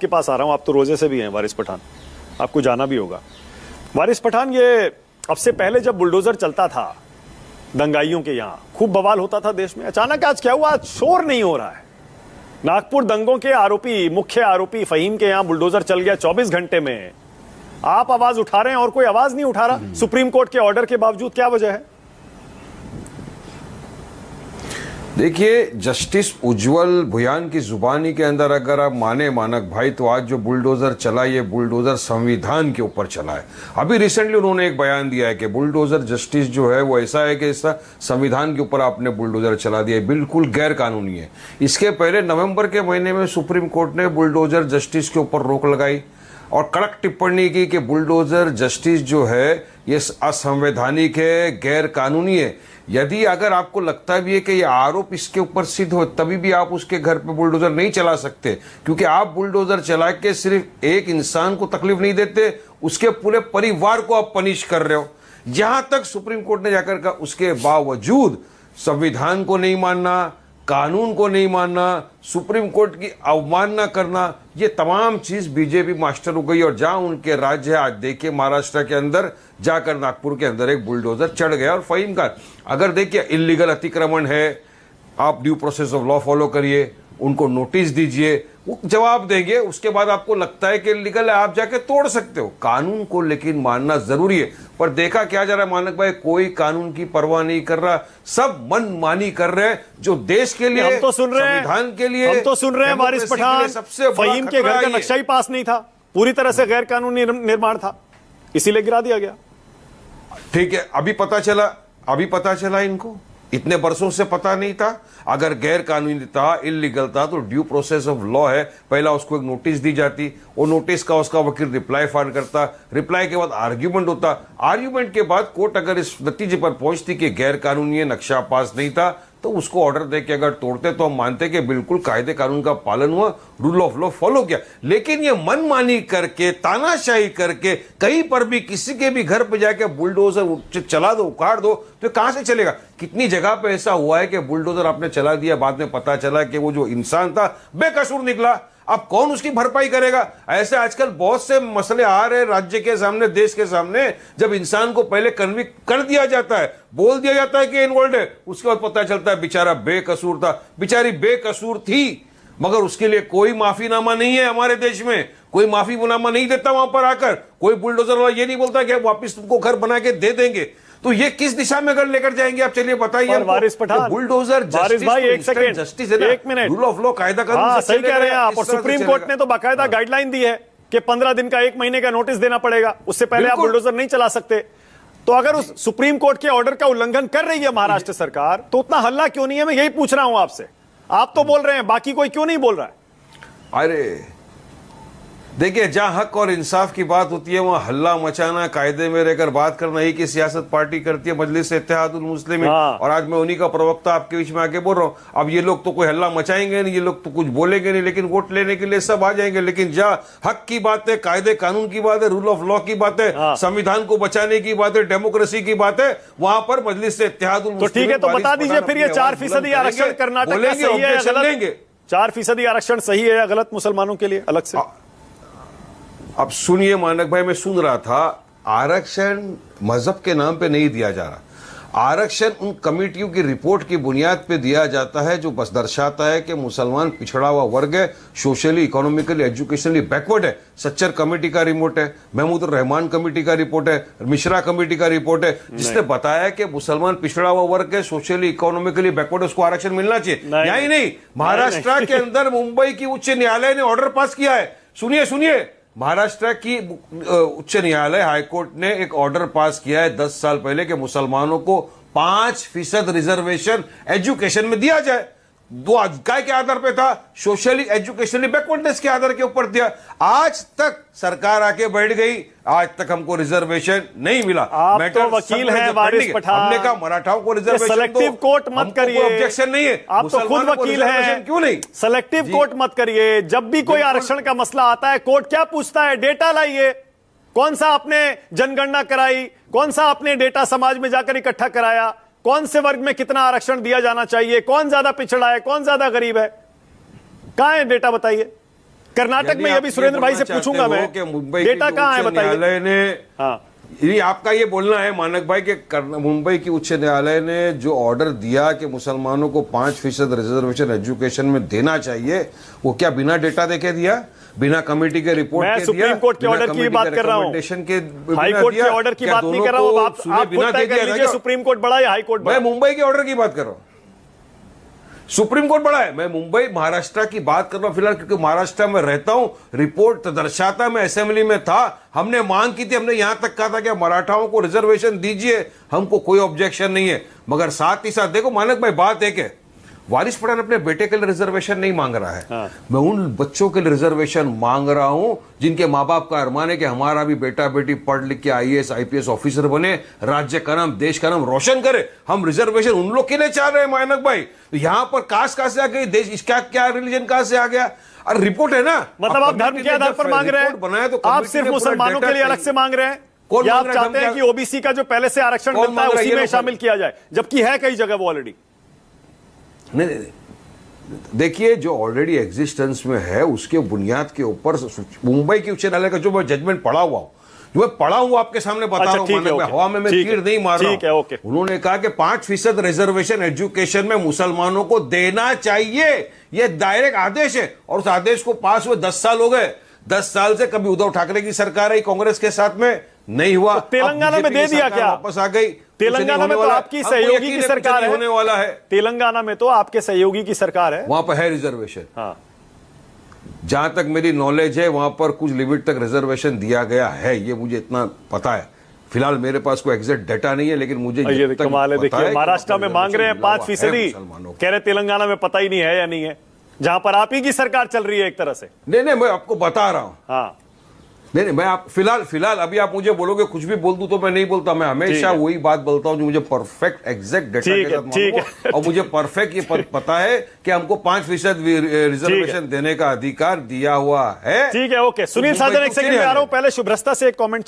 के पास आ रहा हूं, आप तो रोजे से भी हैं वारिस पठान, आपको जाना भी होगा। वारिस पठान, ये अब से पहले जब बुलडोजर चलता था दंगाइयों के यहां, खूब बवाल होता था देश में। अचानक आज क्या हुआ? आज शोर नहीं हो रहा है। नागपुर दंगों के आरोपी, मुख्य आरोपी फहीम के यहां बुलडोजर चल गया 24 घंटे में। आप आवाज उठा रहे हैं और कोई आवाज नहीं उठा रहा, सुप्रीम कोर्ट के ऑर्डर के बावजूद। क्या वजह है? देखिए, जस्टिस उज्जवल भुयान की जुबानी के अंदर अगर आप माने मानक भाई, तो आज जो बुलडोजर चला, ये बुलडोजर संविधान के ऊपर चला है। अभी रिसेंटली उन्होंने एक बयान दिया है कि बुलडोजर जस्टिस जो है वो ऐसा है कि ऐसा संविधान के ऊपर आपने बुलडोजर चला दिया, बिल्कुल गैर कानूनी है। इसके पहले नवंबर के महीने में सुप्रीम कोर्ट ने बुलडोजर जस्टिस के ऊपर रोक लगाई और कड़क टिप्पणी की कि बुलडोजर जस्टिस जो है ये असंवैधानिक है, गैर कानूनी है। यदि अगर आपको लगता भी है कि ये आरोप इसके ऊपर सिद्ध हो, तभी भी आप उसके घर पे बुलडोजर नहीं चला सकते, क्योंकि आप बुलडोजर चला के सिर्फ एक इंसान को तकलीफ नहीं देते, उसके पूरे परिवार को आप पनिश कर रहे हो। यहां तक सुप्रीम कोर्ट ने जाकर कहा, उसके बावजूद संविधान को नहीं मानना, कानून को नहीं मानना, सुप्रीम कोर्ट की अवमानना करना, ये तमाम चीज बीजेपी मास्टर हो गई। और जहां उनके राज्य है, आज देखिए महाराष्ट्र के अंदर जाकर नागपुर के अंदर एक बुलडोजर चढ़ गया। और फहीम का अगर देखिए इल्लीगल अतिक्रमण है, आप due process of law follow करिए, उनको नोटिस दीजिए, वो जवाब देंगे। उसके बाद आपको लगता है कि इल्लीगल है, आप जाके तोड़ सकते हो। कानून को लेकिन मानना जरूरी है। पर देखा क्या जा रहा है मानक भाई, कोई कानून की परवाह नहीं कर रहा, सब मनमानी कर रहे हैं। जो देश के लिए, हम तो सुन रहे हैं, संविधान के लिए, हम तो सुन रहे हैं वारिस पठान, फहीम के घर का नक्शा ही पास नहीं था, पूरी तरह से गैर कानूनी निर्माण था, इसीलिए गिरा दिया गया। ठीक है, अभी पता चला इनको, इतने बरसों से पता नहीं था। अगर गैर कानूनी था, इलीगल था, तो ड्यू प्रोसेस ऑफ लॉ है, पहला उसको एक नोटिस दी जाती, वो नोटिस का उसका वकील रिप्लाई फाइल करता, रिप्लाई के बाद आर्ग्यूमेंट होता, आर्ग्यूमेंट के बाद कोर्ट अगर इस नतीजे पर पहुंचती कि गैर कानूनी है, नक्शा पास नहीं था, तो उसको ऑर्डर देके अगर तोड़ते तो हम मानते कि बिल्कुल कायदे कानून का पालन हुआ, रूल ऑफ लॉ फॉलो किया। लेकिन ये मनमानी करके, तानाशाही करके, कहीं पर भी किसी के भी घर पे जाके बुलडोजर चला दो, उखाड़ दो, तो कहां से चलेगा? कितनी जगह पे ऐसा हुआ है कि बुलडोजर आपने चला दिया, बाद में पता चला कि वो जो इंसान था बेकसूर निकला। अब कौन उसकी भरपाई करेगा? ऐसे आजकल बहुत से मसले आ रहे हैं राज्य के सामने, देश के सामने। जब इंसान को पहले कन्विक्ट कर दिया जाता है, बोल दिया जाता है कि इन्वॉल्व है, उसके बाद पता चलता है बेचारा बेकसूर था, बेचारी बेकसूर थी, मगर उसके लिए कोई माफीनामा नहीं है हमारे देश में, कोई माफीनामा नहीं देता। वहां पर आकर कोई बुलडोजर वाला ये नहीं बोलता कि वापिस तुमको घर बना के दे देंगे। तो ये किस दिशा में अगर लेकर जाएंगे आप? चलिए बताइए। वारिस पठान, बुलडोजर वारिस भाई, एक सेकंड, जस्टिस है ना, एक मिनट, रूल ऑफ लॉ, कायदा कानून। हाँ, सही कह रहे हैं आप। और सुप्रीम कोर्ट ने तो बाकायदा गाइडलाइन दी है कि 15 दिन का, 1 महीने का नोटिस देना पड़ेगा, उससे पहले आप बुलडोजर नहीं चला सकते। तो अगर उस सुप्रीम कोर्ट के ऑर्डर का उल्लंघन कर रही है महाराष्ट्र सरकार, तो उतना हल्ला क्यों नहीं है? मैं यही पूछ रहा हूं आपसे। आप तो बोल रहे हैं, बाकी कोई क्यों नहीं बोल रहा है? अरे देखिए, जहां हक और इंसाफ की बात होती है, वहां हल्ला मचाना, कायदे में रहकर बात करना ही की सियासत पार्टी करती है, मजलिस इत्तेहादुल मुस्लिमीन। और आज मैं उन्हीं का प्रवक्ता आपके बीच में आके बोल रहा हूं। अब ये लोग तो कोई हल्ला मचाएंगे नहीं, ये लोग तो कुछ बोलेंगे नहीं, लेकिन वोट लेने के लिए सब आ जाएंगे। लेकिन जहां हक की बात है, कायदे कानून की बात है, रूल ऑफ लॉ की बात है, संविधान को बचाने की बात है, डेमोक्रेसी की बात है, वहां पर मजलिस इत्तेहादुल मुस्लिमीन। तो ठीक है, तो बता दीजिए फिर, ये 4% आरक्षण कर्नाटक का सही है या गलत? 4% आरक्षण सही है या गलत मुसलमानों के लिए अलग से? अब सुनिए मानक भाई, मैं सुन रहा था, आरक्षण मजहब के नाम पे नहीं दिया जा रहा। आरक्षण उन कमेटियों की रिपोर्ट की बुनियाद पे दिया जाता है जो बस दर्शाता है कि मुसलमान पिछड़ा हुआ वर्ग है, सोशली, इकोनॉमिकली, एजुकेशनली बैकवर्ड है। सच्चर कमेटी का रिपोर्ट है, महमूद रहमान कमेटी का रिपोर्ट है, मिश्रा कमेटी का रिपोर्ट है, जिसने बताया कि मुसलमान पिछड़ा हुआ वर्ग है, सोशली, इकोनॉमिकली बैकवर्ड है, उसको आरक्षण मिलना चाहिए। यही नहीं, महाराष्ट्र के अंदर मुंबई की उच्च न्यायालय ने ऑर्डर पास किया है। सुनिए, महाराष्ट्र की उच्च न्यायालय, हाईकोर्ट ने एक ऑर्डर पास किया है 10 साल पहले कि मुसलमानों को 5% रिजर्वेशन एजुकेशन में दिया जाए। दो काय के आधार पे था? सोशली, एजुकेशनली बैकवर्डनेस के आधार के ऊपर दिया। आज तक सरकार आके बैठ गई, आज तक हमको रिजर्वेशन नहीं मिला। आप तो वकील हैं वारिस पठान, हमने कहा मराठाओं को रिजर्वेशन, सेलेक्टिव कोर्ट मत करिए, ऑब्जेक्शन नहीं है। आप तो खुद वकील हैं, क्यों नहीं? सेलेक्टिव कोर्ट मत करिए। जब भी कोई आरक्षण का मसला आता है, कोर्ट क्या पूछता है? डेटा लाइए। कौन सा आपने जनगणना कराई, कौन सा आपने डेटा समाज में जाकर इकट्ठा कराया, कौन से वर्ग में कितना आरक्षण दिया जाना चाहिए, कौन ज्यादा पिछड़ा है, कौन ज्यादा गरीब है, कहां है डेटा? बताइए। कर्नाटक यानी में आप अभी सुरेंद्र भाई से बोलना पूछूंगा चाहते हो मैं, कि मुंबई डेटा के जो कहाँ है उच्च बताइए। न्यायालय ने, हाँ, ये आपका ये बोलना है मानक भाई कि मुंबई की उच्च न्यायालय ने जो ऑर्डर दिया कि मुसलमानों को 5% रिजर्वेशन एजुकेशन में देना चाहिए, वो क्या बिना डेटा देके दिया, बिना कमेटी के रिपोर्ट मैं के सुप्रीम दिया, कोर्ट के बिना ऑर्डर की कमेटी बात के कर रहा हूं, recommendation के बिना हाई कोर्ट के दिया? ऑर्डर की क्या बात नहीं दोनों कर रहा हूं। को आप सुने बिना खुद तय दे कर दिया लीजिए, क्या? सुप्रीम कोर्ट बड़ा या हाई कोर्ट मैं बड़ा? मुंबई के ऑर्डर की बात कर रहा हूं, सुप्रीम कोर्ट बड़ा है। मैं मुंबई महाराष्ट्र की बात कर रहा हूं फिलहाल, क्योंकि महाराष्ट्र में रहता हूं। रिपोर्ट दर्शाता, मैं असेंबली में था, हमने मांग की थी, हमने यहां तक कहा था कि मराठाओं को रिजर्वेशन दीजिए, हमको कोई ऑब्जेक्शन नहीं है। मगर साथ ही साथ देखो मानक भाई, बात एक है, वारिस पठान अपने बेटे के लिए रिजर्वेशन नहीं मांग रहा है। हाँ। मैं उन बच्चों के लिए रिजर्वेशन मांग रहा हूं जिनके माँ बाप का अरमान है कि हमारा भी बेटा बेटी पढ़ लिख के IAS IPS ऑफिसर बने, राज्य का नाम देश का नाम रोशन करे। हम रिजर्वेशन उन लोग के लिए चाह रहे हैं मानक भाई। तो यहां पर कास्ट कहां से आ गई, देश इसका क्या रिलीजन कहां से आ गया? अरे रिपोर्ट है ना, मतलब आप धर्म के आधार पर मांग रहे बनाया तो हैं, आप सिर्फ मुसलमानों के लिए अलग से मांग रहे हैं, कौन या मांग आप रहा है? चाहते हैं हम कि OBC का जो पहले से आरक्षण कौन मिलता है मांग रहा है? उसी ये में लोग शामिल किया जाए, जबकि है कई जगह वो ऑलरेडी। नहीं, देखिए जो ऑलरेडी एग्जिस्टेंस में है उसके बुनियाद के ऊपर मुंबई की उच्च न्यायालय का जो मैं जजमेंट पढ़ा हुआ हूं, जो मैं पढ़ा हूं आपके सामने बता अच्छा, रहा हूं, ठीक है, मानक भाई, ओके। हवा में मैं ठीक तीर है, नहीं मार रहा ठीक है, हूं। ओके। उन्होंने कहा कि 5% रिजर्वेशन एजुकेशन में मुसलमानों को देना चाहिए, यह डायरेक्ट आदेश है। और उस आदेश को पास हुए 10 साल हो गए। 10 साल से कभी उद्धव ठाकरे की सरकार आई कांग्रेस के साथ में, नहीं हुआ। तो तेलंगाना अब में बीजेपी दे की दिया सरकार क्या? वापस आ गई। तेलंगाना में तो आपकी सहयोगी की सरकार है, होने वाला है। तेलंगाना में तो आपके सहयोगी की सरकार है, वहां पर है रिजर्वेशन। हाँ। जहां तक मेरी नॉलेज है वहां पर कुछ लिमिट तक रिजर्वेशन दिया गया है, ये मुझे इतना पता है। फिलहाल मेरे पास कोई एग्जैक्ट डाटा नहीं है, लेकिन मुझे ये जब तक कमाल है। पता देखिए कि महाराष्ट्र में मांग रहे हैं रिजर्वेशन 5%, मुसलमानों को। कह रहे तेलंगाना में पता ही नहीं है या नहीं है, जहां पर आप ही की सरकार चल रही है एक तरह से। नहीं, मैं आपको बता रहा हूं। हाँ, नहीं, मैं आप फिलहाल अभी आप मुझे बोलोगे कुछ भी बोल दूं तो मैं नहीं बोलता। मैं हमेशा वही बात बोलता हूं जो मुझे परफेक्ट एग्जैक्ट डेटा ठीक के है, साथ ठीक मालूम हो। और मुझे परफेक्ट ये पता है कि हमको 5% रिजर्वेशन देने का अधिकार दिया हुआ है। ठीक है, ओके। सुनील मुंबई साजन, एक क्यों सेकंड में आ रहा हूं, पहले शुभ्रस्ता से एक कमेंट